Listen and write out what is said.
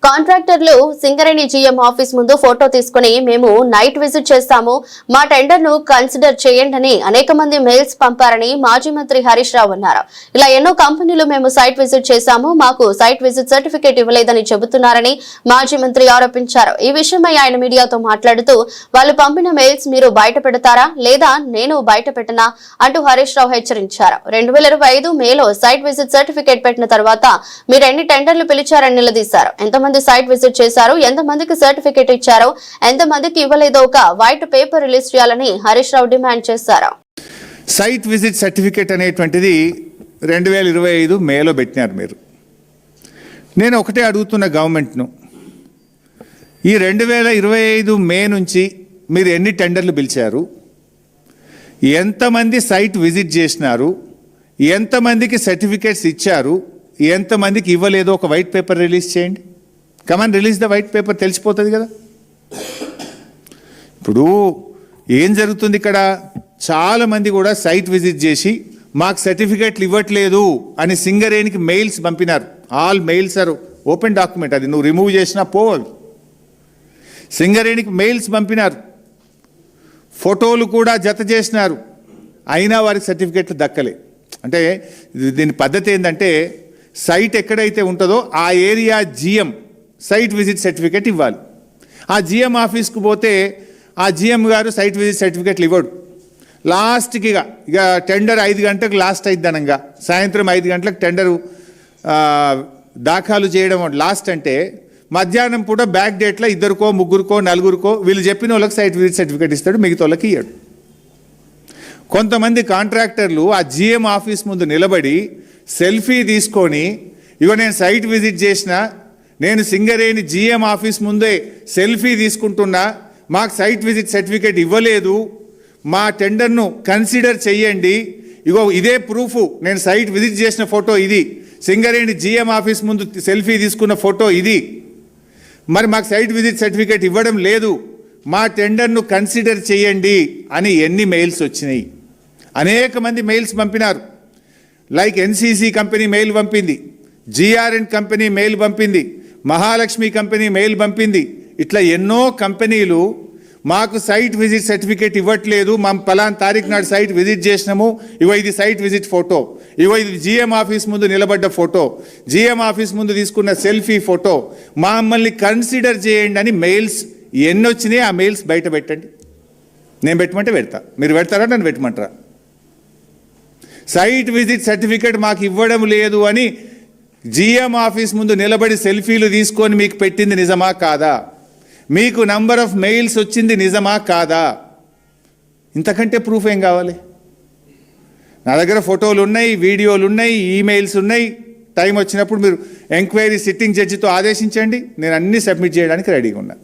కాంట్రాక్టర్లు Singareni GM office ముందు photo తీసుకుని మేము నైట్ విజిట్ చేస్తాము, మా టెండర్ ను కన్సిడర్ చేయండి అనేక మంది మెయిల్స్ పంపారని మాజీ మంత్రి హరీష్ రావు అన్నారు. ఇలా ఎన్నో కంపెనీలు మేము సైట్ విజిట్ చేశాము, మాకు సైట్ విజిట్ సర్టిఫికేట్ ఇవ్వలేదని చెబుతున్నారని మాజీ మంత్రి ఆరోపించారు. ఈ విషయమై ఆయన మీడియాతో మాట్లాడుతూ వాళ్ళు పంపిన మెయిల్స్ మీరు బయట పెడతారా లేదా నేను బయట పెట్టనా అంటూ హరీష్ రావు హెచ్చరించారు. 2025 మేలో సైట్ విజిట్ సర్టిఫికేట్ పెట్టిన తర్వాత మీరు ఎన్ని టెండర్లు పిలిచారని నిలదీశారు. ఎంతమంది సైట్ విజిట్ చేశారు, ఎంతమందికి సర్టిఫికేట్ ఇచ్చారు, ఎంతమందికి ఇవ్వలేదో ఒక వైట్ పేపర్ రిలీజ్ చేయాలని హరీష్ రావు డిమాండ్ చేశారు. సైట్ విజిట్ సర్టిఫికేట్ అనేటువంటిది 2025 మేలో పెట్టినారు మీరు. నేను ఒకటే అడుగుతున్న గవర్నమెంట్ను, ఈ 2025 మే నుంచి మీరు ఎన్ని టెండర్లు పిలిచారు, ఎంతమంది సైట్ విజిట్ చేసినారు, ఎంతమందికి సర్టిఫికేట్స్ ఇచ్చారు, ఎంతమందికి ఇవ్వలేదో ఒక వైట్ పేపర్ రిలీజ్ చేయండి. కమాన్, రిలీజ్ ద వైట్ పేపర్, తెలిసిపోతుంది కదా. ఇప్పుడు ఏం జరుగుతుంది ఇక్కడ, చాలామంది కూడా సైట్ విజిట్ చేసి మాకు సర్టిఫికేట్లు ఇవ్వట్లేదు అని సింగరేణికి మెయిల్స్ పంపినారు. All mails are open document, అది నువ్వు రిమూవ్ చేసినా పోవాలి. సింగరేణికి మెయిల్స్ పంపినారు, ఫోటోలు కూడా జత చేసినారు, అయినా వారికి సర్టిఫికేట్లు దక్కలే. అంటే దీని పద్ధతి ఏంటంటే, సైట్ ఎక్కడైతే ఉంటుందో ఆ area GM site visit certificate ఇవ్వాలి. ఆ జిఎం ఆఫీస్కు పోతే ఆ జిఎం గారు సైట్ విజిట్ సర్టిఫికేట్లు ఇవ్వడు. లాస్ట్కి ఇక టెండర్ 5 గంటలకు లాస్ట్ అయిద్దనంగా, సాయంత్రం 5 గంటలకు టెండరు దాఖలు చేయడం లాస్ట్ అంటే, మధ్యాహ్నం పూట బ్యాక్ డేట్లో 2కో 3కో 4కో వీళ్ళు చెప్పిన వాళ్ళకి సైట్ విజిట్ సర్టిఫికేట్ ఇస్తాడు, మిగతా వాళ్ళకి ఇయ్యాడు. కొంతమంది కాంట్రాక్టర్లు ఆ జిఎం ఆఫీస్ ముందు నిలబడి సెల్ఫీ తీసుకొని, ఇగో నేను సైట్ విజిట్ చేసిన, నేను సింగరేణి జిఎం ఆఫీస్ ముందే సెల్ఫీ తీసుకుంటున్నా, మాకు సైట్ విజిట్ సర్టిఫికేట్ ఇవ్వలేదు, మా టెండర్ను కన్సిడర్ చెయ్యండి, ఇగో ఇదే ప్రూఫ్, నేను సైట్ విజిట్ చేసిన ఫోటో ఇది, సింగరేణి జిఎం ఆఫీస్ ముందు సెల్ఫీ తీసుకున్న ఫోటో ఇది, మరి మాకు సైట్ విజిట్ సర్టిఫికేట్ ఇవ్వడం లేదు, మా టెండర్ను కన్సిడర్ చేయండి అని ఎన్ని మెయిల్స్ వచ్చినాయి. అనేక మంది మెయిల్స్ పంపినారు. లైక్ ఎన్సీసీ కంపెనీ మెయిల్ పంపింది, జిఆర్ఎన్ కంపెనీ మెయిల్ పంపింది, మహాలక్ష్మి కంపెనీ మెయిల్ పంపింది. ఇట్లా ఎన్నో కంపెనీలు మాకు సైట్ విజిట్ సర్టిఫికేట్ ఇవ్వట్లేదు, మేము పలానా తారీఖు నాడు సైట్ విజిట్ చేసినాము, ఇవో ఇది సైట్ విజిట్ ఫోటో, ఇవో ఇది జిఎం ఆఫీస్ ముందు నిలబడ్డ ఫోటో, జిఎం ఆఫీస్ ముందు తీసుకున్న సెల్ఫీ ఫోటో, మమ్మల్ని కన్సిడర్ చేయండి అని మెయిల్స్ ఎన్ని వచ్చినాయి. ఆ మెయిల్స్ బయట పెట్టండి. నేను పెట్టమంటే పెడతా, మీరు పెడతారా నన్ను పెట్టమంటారా? సైట్ విజిట్ సర్టిఫికేట్ మాకు ఇవ్వడం లేదు అని జిఎం ఆఫీస్ ముందు నిలబడి సెల్ఫీలు తీసుకొని మీకు పెట్టింది నిజమా కాదా? మీకు నంబర్ ఆఫ్ మెయిల్స్ వచ్చింది నిజమా కాదా? ఇంతకంటే ప్రూఫ్ ఏం కావాలి? నా దగ్గర ఫోటోలు ఉన్నాయి, వీడియోలు ఉన్నాయి, ఈమెయిల్స్ ఉన్నాయి. టైం వచ్చినప్పుడు మీరు ఎంక్వైరీ సిట్టింగ్ జడ్జితో ఆదేశించండి, నేను అన్నీ సబ్మిట్ చేయడానికి రెడీగా ఉన్నాను.